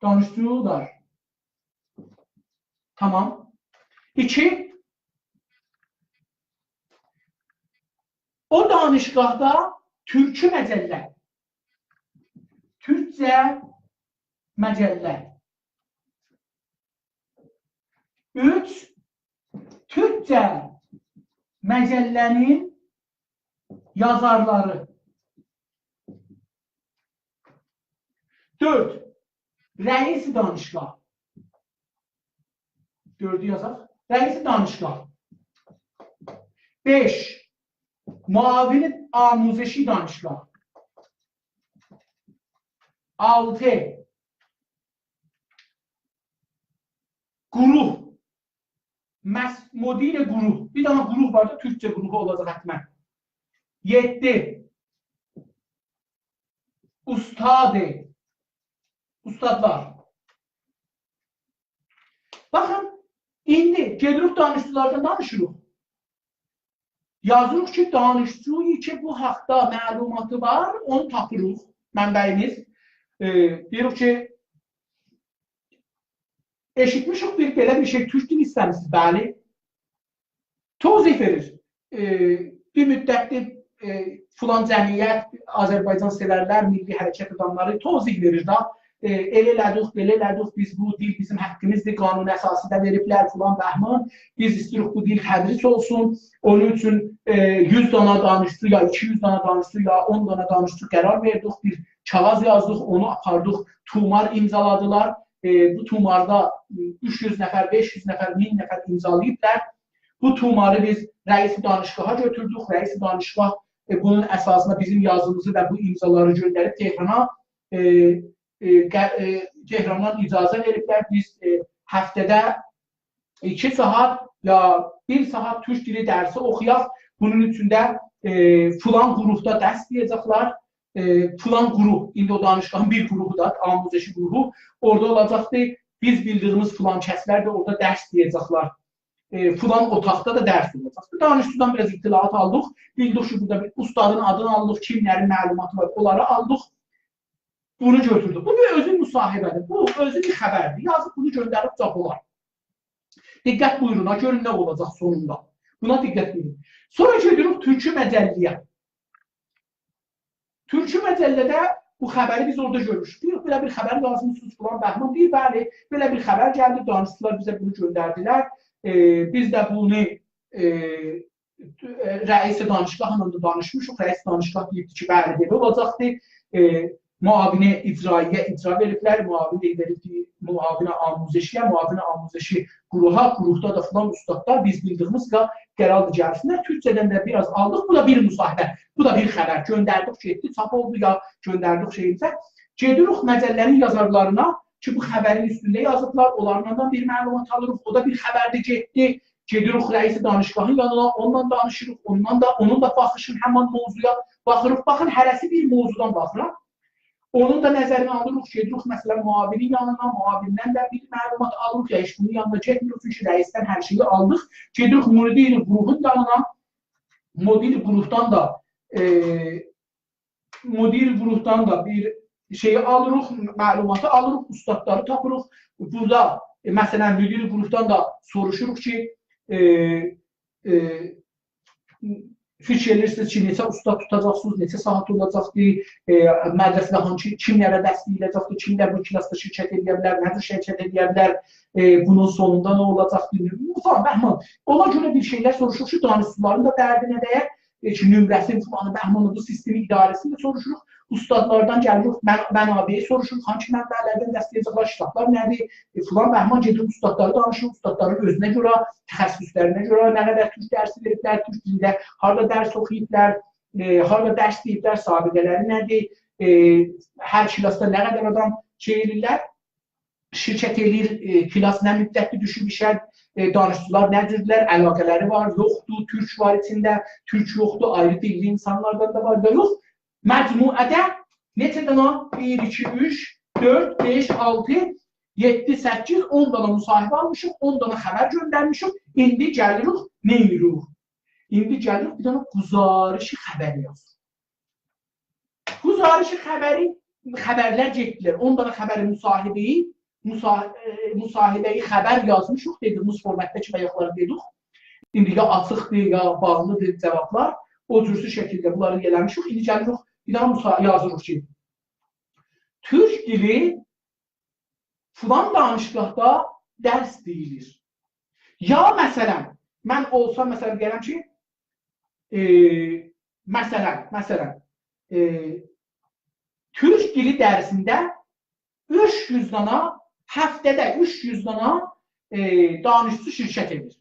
Danışçılar. Tamam. İki, o danışqahda türkçü məcəllər. Türkcə məcəllər. Üç, türkcə məcəllənin yazarları. Dörd, rəis danışqah. Dördü yazaq. Rəis danışqah. Beş, muavin amuzeşi danışqah. 6. Quruh. Model quruh. Bir dana quruh var da Türkçe quruhu olacaq hətmən. 7. Ustadı. Ustadlar. Baxın, indi gedirik danışçılardan danışırıq. Yazırıq ki, danışçıyı ki, bu haqda məlumatı var, onu tapırıq. Mənbəyimiz. Deyirik ki, eşitmişik bir belə bir şey, Türk dil istəmişsiniz, bəli. Tozih verir. Bir müddətli filan cəmiyyət, Azərbaycan sevərlər, milli hərəkət adamları tozih verir da. Elə elədik, belə elədik, biz bu dil bizim haqqımızdır, qanun əsasında veriblər, filan bəhman. Biz istəyirik bu dil tədris olsun. Onun üçün 100 dana danışçı, ya 200 dana danışçı, ya 10 dana danışçı qərar verdik, bir kağız yazdıq, onu apardıq, tumar imzaladılar. Bu tumarda 300 nəfər, 500 nəfər, 1000 nəfər imzalayıblar. Bu tumarı biz rəis danışqaha götürdük. Rəis danışqah bunun əsasında bizim yazımızı və bu imzaları göndərib Tehrana. Tehrandan icazə veriblər. Biz həftədə 2 saat ya 1 saat Türk dili dərsi oxuyaq. Bunun üçündə filan qruhda dərs deyəcəklər. Filan qruh, indi o danışqanın bir qruhu da, amuzeşi qruhu orada olacaqdır. Biz bildiyimiz filan kəslər də orada dərs deyəcəklər. Filan otaqda da dərs olacaq. Danışçıdan biraz itilat aldıq. Bildik ki, burada bir ustadın adını aldıq, kimlərin məlumatı var, onları aldıq. Bunu götürdük. Bu bir özün müsahibədir. Bu özün bir xəbərdir. Yazıb bunu göndərib caq olar. Diqqət buyurun, görün nə olacaq sonunda. Buna diqqət buyurun. Sonra gedirik Türkçü məcəlliyə. Türkçü məcəllədə bu xəbəri biz orada görmüşük. Belə bir xəbər yazmışsınız filan bəhman deyil, bəli. Belə bir xəbər gəldi, danışdılar, bizə bunu göndərdilər. Biz də bunu rəis danışqahla da danışmışıq. Rəis danışqah deyibdi ki, bəli, belə olacaqdır. Muavinə icraiyə icra veriblər, muavinə veribdir, muavinə amuzeşiyə, muavinə amuzeşi quruha, quruhda da filan ustadlar biz bildiyimiz qərarlı gəlsinlər. Türkçədən də biraz aldıq, bu da bir müsahibə, bu da bir xəbər. Göndərdik getdi, çap oldu ya göndərdik şeyimizə. Gedirik məcəllərin yazarlarına ki, bu xəbərin üstündə yazıblar, onlarla bir məlumat alırıq, o da bir xəbərdir getdi. Gedirik rəisi danışqahın yanına, onunla danışırıq, onun da baxışın həman mövzuya baxırıq. Baxın, hərəsi bir mövzudan baxırıq. Onun da nəzərini alırıq, gedirik məsələn muavinin yanına, muavindən də bir məlumat alırıq, ya iş bunun yanına getmirik, çünki rəisdən hər şeyi aldıq. Gedirik model qruhun yanına, model qruhdan da bir şeyi alırıq, məlumatı alırıq, ustadları tapırıq. Burada məsələn müdiri qrupdan da soruşuruq ki, fikir edirsiniz ki, neçə ustad tutacaqsınız, neçə saat olacaqdır, mədrəsədə kimlərə dəstəkləyəcəkdir, kimlər bu klasda şirkət edə bilər, nədir şirkət edə bilər, bunun sonunda nə olacaqdır, falan. Ona görə bir şeylər soruşuruq ki, danışıqların da dərdinə dəyər, nömrəsi, bu sistemi idarəsini də soruşuruq. Ustadlardan gəlirik, mənabeyi soruşuruq, hangi mənbələrdən dəstəkləyəcəklər, ştatlar nədir, filan bəhman gedir, ustadları danışırıq, ustadların özünə görə, təxəssüslərinə görə, nə qədər türk dərsi veriblər, türk dilində, harada dərs oxuyublar, harada dərs deyiblər, sabiqələri nədir, hər kilasda nə qədər adam edirlər, şirkət edir, kilas nə müddətli düşüb işə, danışıqlar nədirlər, əlaqələri var, yoxdur, türk var içində, türk yoxdur, ayrı dilli insanlardan da var da yox. Məcmuədə neçə dana? 1, 2, 3, 4, 5, 6, 7, 8, 10 dana müsahibə almışıq, 10 dana xəbər göndərmişik. İndi gəlirik, nə edirik? İndi gəlirik, bir dana quzarışı xəbəri yazır. Quzarışı xəbərlər getdilər. 10 dana xəbəri müsahibəyi xəbər yazmışıq, dediyimiz formatda ki, bayaqları dedik. İndi ya açıqdır, ya bağlıdır cavablar. O cürsü şəkildə bunları eləmişik. İndi gəlirik, bir daha yazırıq ki, türk dili filan danışıqda dərs deyilir. Ya məsələn, mən olsam, məsələn, deyərəm ki, məsələn, türk dili dərsində 300 dana, həftədə 300 dana danışıcı şirkət edir.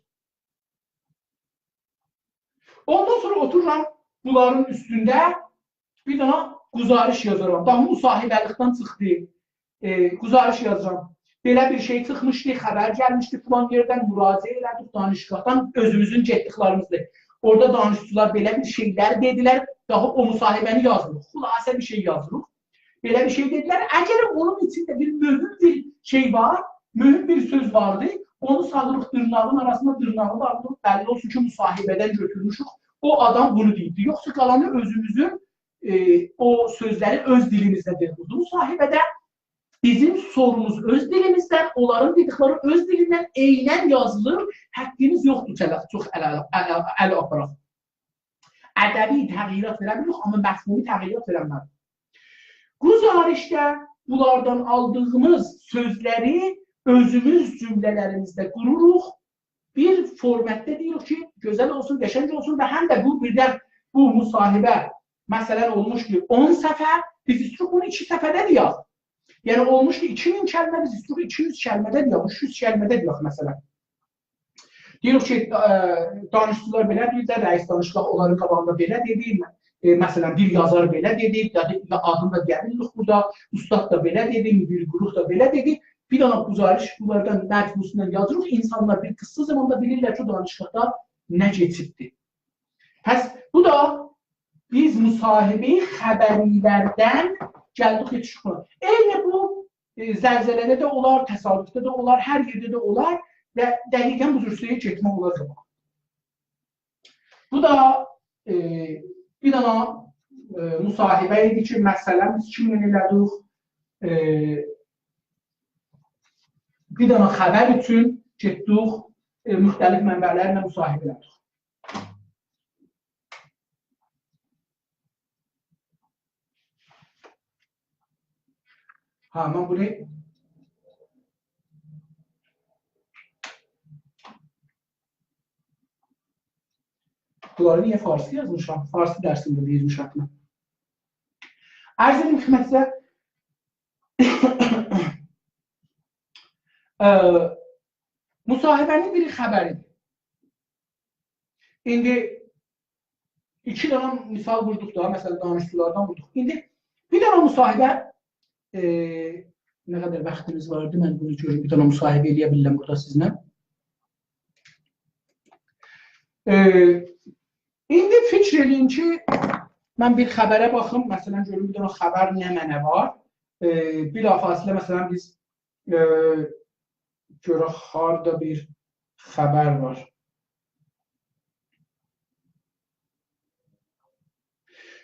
Ondan sonra otururam bunların üstündə bir dana quzarış yazıram. Daha müsahibəlikdən çıxdı. Quzarış yazıram. Belə bir şey çıxmışdı, xəbər gəlmişdi filan yerdən, müraciə elədik danışıqdan, özümüzün getdiklərimizdir. Orada danışıcılar belə bir şeylər dedilər, daha o müsahibəni yazırıq. Xülasə bir şey yazırıq. Belə bir şey dedilər. Əgər onun içində bir mühüm bir şey var, mühüm bir söz vardı, onu salırıq dırnağın arasında, dırnağı bağlıq, bəlli olsun ki, müsahibədən götürmüşük. O adam bunu deyildi. Yoxsa qalanı özümüzün o sözləri öz dilimizdə deyildi. Müsahibədə bizim sorumuz öz dilimizdən, onların dedikləri öz dilindən eynən yazılır. Həqqimiz yoxdur, çox əl aparaq. Ədəbi təğyirat verə bilirik, amma məfhumi təğyirat verəmlər. Quzarışda bunlardan aldığımız sözləri özümüz cümlələrimizdə qururuq. Bir formatda deyirik ki, gözəl olsun, qəşəng olsun və həm də bu birdən bu müsahibə məsələn olmuş ki, 10 səfər, biz istirik bunu 2 səfərdə deyək. Yəni olmuş ki, 2000 kəlmə, biz istirik 200 kəlmədə deyək, 300 kəlmədə deyək məsələn. Deyirik ki, danışıqlar belə deyirlər, rəis danışıqlar onların qabağında belə dedik, məsələn, bir yazar belə dedik, ya adını da deyəbilirik burada, ustad da belə dedik, bir qrup da belə dedik. Bir dana quzarış bunlardan məcmusundan yazırıq, insanlar bir qısa zamanda bilirlər ki, danışıqda nə keçibdir. Pəs, bu da biz müsahibi xəbərlərdən gəldik yetişik. Eyni bu, zəlzələdə də olar, təsadüfdə də olar, hər yerdə də olar və dəqiqən bu cürsəyə getmə olacaq. Bu da bir dana müsahibə idi ki, məsələn, biz kimin elədik? Bir dana xəbər üçün getdik, müxtəlif mənbələrlə müsahibə elədik. Mən bunu bunları niyə farsi yazmışam? Farsi dərsində deyilmişəm. Ərz edim xidmətinizə müsahibənin bir xəbəridir. İndi 2 dana misal vurduq da, məsələn, danışıqlardan vurduq. İndi bir dana müsahibə, nə qədər vaxtınız vardı, mən bunu görüm, bir dana müsahibə eləyə bilirəm burada sizinlə. İndi fikr edin ki, mən bir xəbərə baxım, məsələn, görüm, bir dana xəbər nə mənə var. Bilafasilə, məsələn, biz görək, harada bir xəbər var.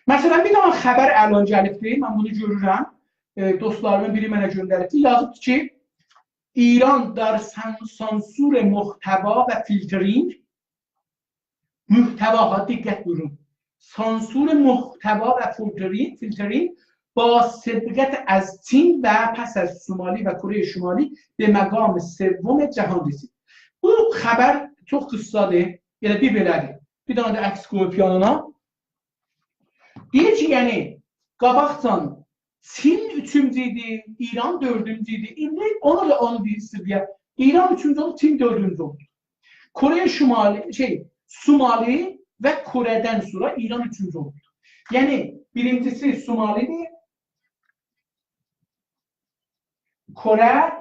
Məsələn, bir dana xəbər əlan gəlibdir, mən bunu görürəm. dostlarımın biri mənə göndərdi. Yazıbdı ki, İran در سانسور محتوا و فیلترینگ محتواها دقت buyurun. سانسور محتوا و فیلترینگ با سبقت از چین و پس از سومالی و کره شمالی به مقام سوم جهان رسید. Bu xəbər çox qıssadır. Yəni bir belədir. Bir dənə də əks qoyub yanına. Deyir ki, yəni qabaqcan Çin 3-cü idi, İran 4-cü idi. İndi ona da onu deyirsin deyə. İran 3-cü oldu, Çin 4-cü oldu. Kore Somali və Kore'dən sonra İran 3-cü oldu. Yəni birincisi Somalidir. Kore,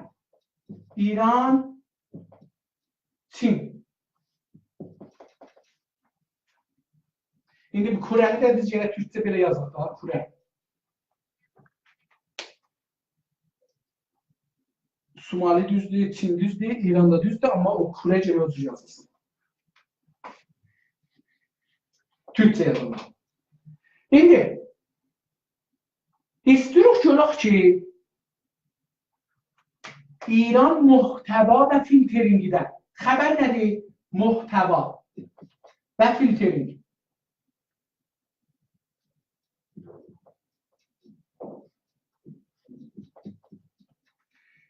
İran, Çin. İndi bu Kore'ni də biz yenə Türkçə belə yazaq da, Kore. Somali düzdür, Çin düzdür, İran da düzdür, amma o Kore görə özü yazılsın. Türkçə yazılır. İndi istiyoruz görək ki, İran muhteva və filteringidə. Xəbər nədir? Muhteva və filtering.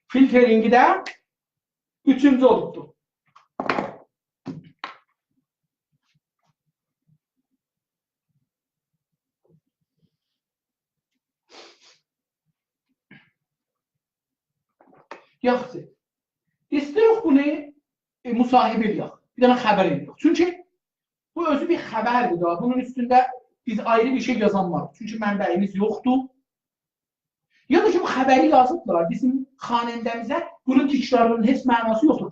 Filteringidə 3-cü olubdur. Yaxşı. İstiyoruz bunu müsahibə edək. Bir dənə xəbər edək. Çünki bu özü bir xəbərdir da. Bunun üstündə biz ayrı bir şey yazanlar. Çünki mənbəyimiz yoxdur. Ya da ki, bu xəbəri yazıblar. Bizim xanəndəmizə bunun tikrarının heç mənası yoxdur.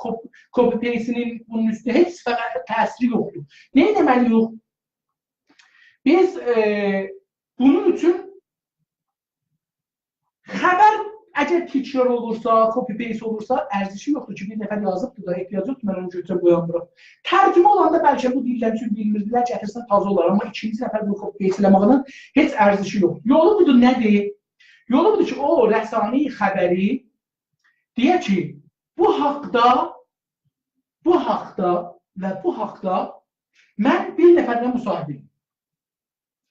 Copy-paste'inin bunun üstündə heç təsiri yoxdur. Nə deməliyik? Biz bunun üçün xəbər əgər tikrar olursa, copy-paste olursa, ərzişi yoxdur ki, bir nəfər yazıbdır da, ehtiyac yoxdur, mən onu götürə qoyamıram. Tərcümə olanda bəlkə bu dillər üçün bilmirdilər, gətirsən taze olar, amma ikinci nəfər bu copy-paste eləmağının heç ərzişi yoxdur. Yolu budur, nədir? Yolu budur ki, o rəsani xəbəri deyək ki, bu haqda mən bir nəfərlə müsahibiyim.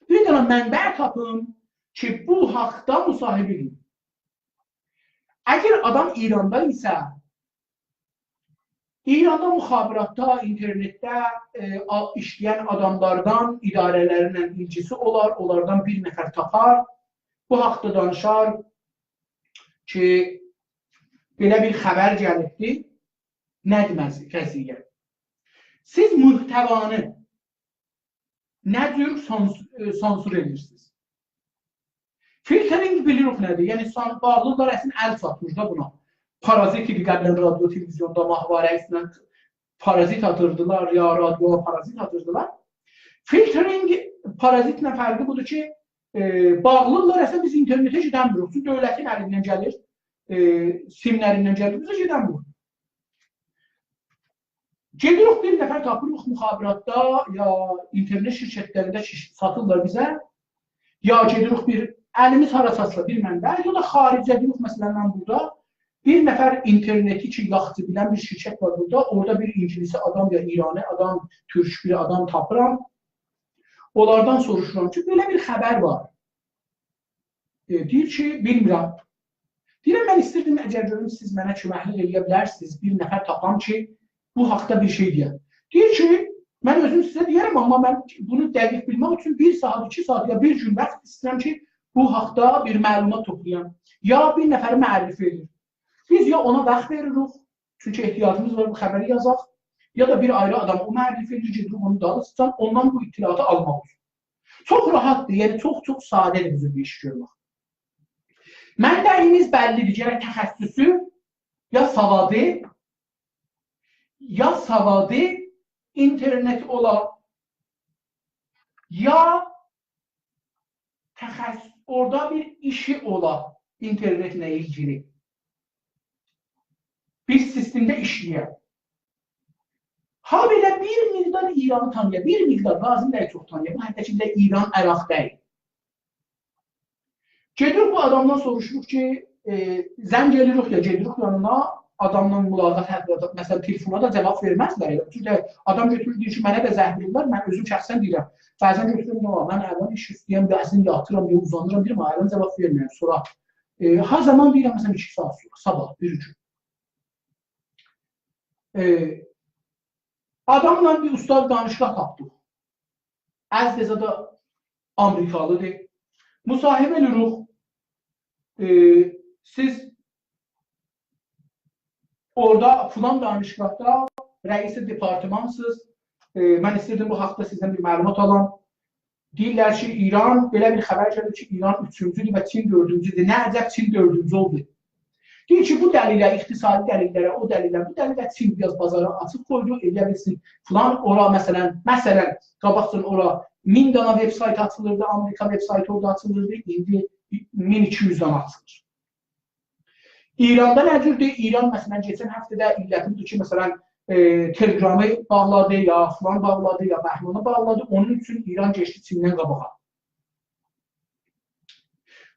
Bir dənə mənbə tapım ki, bu haqda müsahibiyim. Əgər adam İranda isə, İranda müxabiratda, internetdə işləyən adamlardan, idarələrlə ilgisi olar, onlardan bir nəfər tapar, bu haqda danışar ki, belə bir xəbər gəlibdir, nə deməz qəziyyə. Siz mühtəvanı nə cür sansür edirsiniz? Filtering bilirik nədir? Yəni, bağlıqlar əslin əl çatmış da buna. Parazit idi qəblən radio, televizyonda, mahvarə üstündən parazit atırdılar, ya radioya parazit atırdılar. Filtering parazitlə fərqi budur ki, bağlıqlar əslin biz internetə gedəmirik. Çünki dövlətin əlindən gəlir, simlərindən gəlir, bizə gedəmirik. Gedirik bir nəfər tapırıq müxabiratda, ya internet şirkətlərində satırlar bizə, ya gedirik bir əlimiz harasasla bir mənbə, ya da xaricə deyirik, məsələn, mən burada bir nəfər interneti ki, yaxçı bilən bir şirkət var burada, orada bir İngilisi adam ya İrani adam, Türk bir adam tapıram. Onlardan soruşuram ki, belə bir xəbər var. Deyir ki, bilmirəm. Deyirəm, mən istirdim, əgər görüm, siz mənə köməklik edə bilərsiniz, bir nəfər tapam ki, bu haqda bir şey deyəm. Deyir ki, mən özüm sizə deyərəm, amma mən bunu dəqiq bilmək üçün 1 saat, 2 saat ya 1 gün vaxt istəyirəm ki, bu haqda bir məlumat toplayam. Ya bir nəfəri müəllif edir. Biz ya ona vaxt veririk, çünki ehtiyacımız var bu xəbəri yazaq, ya da bir ayrı adam o müəllif edir, gedir onu dağıtsan, ondan bu itilatı almaq olur. Çox rahatdır, yəni çox sadədir bizim bir iş görmək. Mənbəyimiz bəllidir, gərək təxəssüsü ya savadı internet ola, ya orada bir işi ola internetle ilgili. Bir sistemde işleyen. Ha belə bir miqdar İranı tanıya, bir miqdar Qazim bəy çox tanıya. Bu hətta ki, İran Əraq deyil. Gedirik bu adamdan soruşuruq ki, zəng edirik ya, gedirik yanına, adamla mülaqat hətta, məsələn, telefona da cavab verməzlər. Çünki adam götürür deyir ki, mənə də zəhmirlər, mən özüm şəxsən deyirəm. Bəzən götürürüm, mən əvvəl iş istəyəm, bəzən yatıram, uzanıram, deyirəm, ailəm cavab verməyəm. Sonra, ha zaman deyirəm, məsələn, 2 saat sonra, sabah, bir gün. Adamla bir ustad danışıq tapdıq. Əz-dəzə də Amerikalıdır. Müsahibə edirik. Siz orada filan danışıqda rəisi departmansınız. Mən istəyirdim bu haqda sizdən bir məlumat alam. Deyirlər ki, İran, belə bir xəbər gəlir ki, İran 3-cüdür və Çin 4-cüdür. Nə əcəb Çin 4-cü oldu. Deyir ki, bu dəlillə, iqtisadi dəlillərə, o dəlillə, bu dəlillə Çin biraz bazara açıq koydu, eləyə bilsin. Filan ora, məsələn, qabaqcın ora 1000 dana veb-sayt açılırdı, Amerika veb-saytı orada açılırdı, indi 1200 dana açılır. İranda nə cürdür? İran, məsələn, geçən həftədə illətimdir ki, məsələn, Telegramı bağladı, ya filan bağladı, ya Bəhmanı bağladı. Onun üçün İran geçdi Çindən qabağa.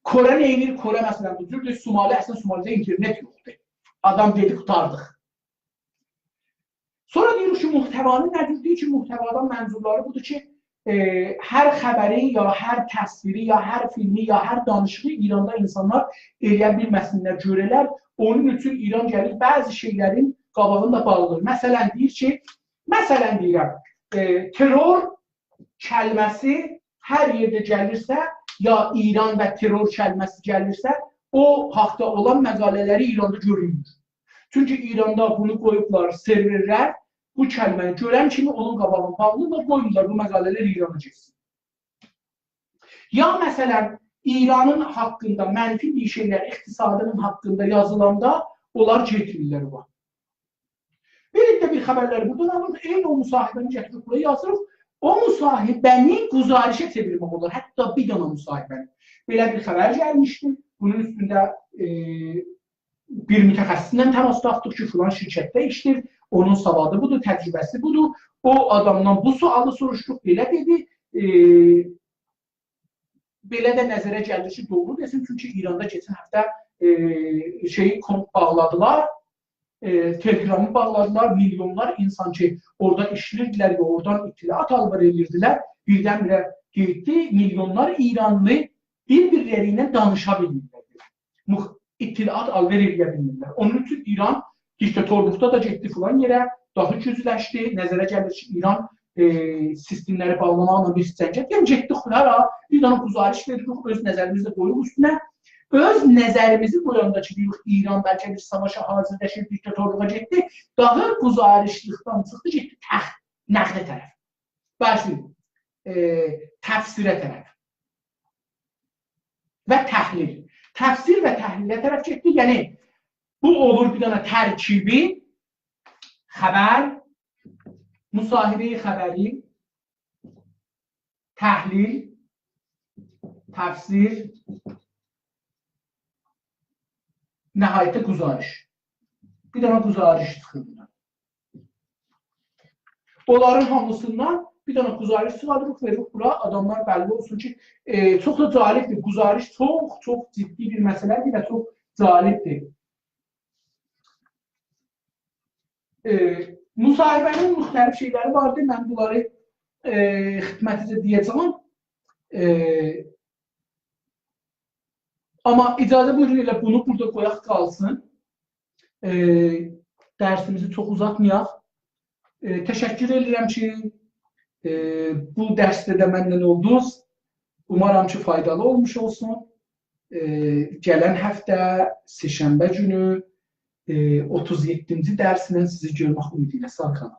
Kore neyinir? Kore, məsələn, bu cürdür. Somali, əslən, Somalidə internet yoxdur. Adam dedi, qutardıq. Sonra deyirik ki, muhtəvanın nə cürdür ki, muhtəvadan mənzurları budur ki, hər xəbəri, ya hər təsviri, ya hər filmi, ya hər danışığı İranda insanlar eləyə bilməsinlər, görələr. Onun üçün İran gəlir bəzi şeylərin qabağında bağlıdır. Məsələn, deyir ki, məsələn deyirəm, terror kəlməsi hər yerdə gəlirsə, ya İran və terror kəlməsi gəlirsə, o haqda olan məqalələri İranda görünmür. Çünki İranda bunu qoyublar serverlər, bu kəlməni görən kimi onun qabağını bağlıdırlar, qoyurlar bu məqalələr İrana geçsin. Ya məsələn, İranın haqqında mənfi bir şeylər, iqtisadının haqqında yazılanda onlar getmirlər var. Birlikdə bir xəbərləri buradan alırıq, eyni o müsahibəni gətirib buraya yazırıq. O müsahibəni quzarişə çevirmək olur, hətta bir dana müsahibəni. Belə bir xəbər gəlmişdir, bunun üstündə bir mütəxəssislə təmas tapdıq ki, filan şirkətdə işdir, onun savadı budur, təcrübəsi budur. O adamdan bu sualı soruşduq, belə dedi, belə də nəzərə gəlir ki, doğru desin, çünki İranda keçən həftə şeyi bağladılar, Telegramı bağladılar, milyonlar insan ki, orada işləyirdilər və oradan itilat alvar edirdilər, birdən-birə getdi, milyonlar İranlı bir-birləri ilə danışa bilmirlər, itilat alvar edə bilmirlər. Onun üçün İran diktatorluqda da getdi filan yerə, daha gücləşdi, nəzərə gəlir ki, İran sistemləri bağlamaqla bir cəngət, yəni getdik filara, bir dana quzarış veririk, öz nəzərimizi qoyuq üstünə. Öz nəzərimizi qoyanda ki, İran bəlkə bir savaşa hazırlaşır, diktatorluğa getdi, daha quzarışlıqdan çıxdı, getdi nəqdə tərəf. Bəzi təfsirə tərəf və təhlil. Təfsir və təhlilə tərəf getdi, yəni bu olur bir dana tərkibi, xəbər, müsahibə-i xəbəri, təhlil, təfsir, nəhayətdə quzarış. Bir dana quzarış çıxır bundan. Onların hamısından bir dana quzarış çıxarırıq, veririk bura, adamlar bəlli olsun ki, çox da calibdir. Quzarış çox ciddi bir məsələdir və çox calibdir. Müsahibənin müxtəlif şeyləri vardır, mən bunları xidməticə deyəcəm. Amma icazə buyurun elə bunu burada qoyaq qalsın. Dərsimizi çox uzatmayaq. Təşəkkür edirəm ki, bu dərsdə də məndən oldunuz. Umarım ki, faydalı olmuş olsun. Gələn həftə, səhşənbə günü 37-ci dərslə sizi görmək ümidi ilə sağ qalın.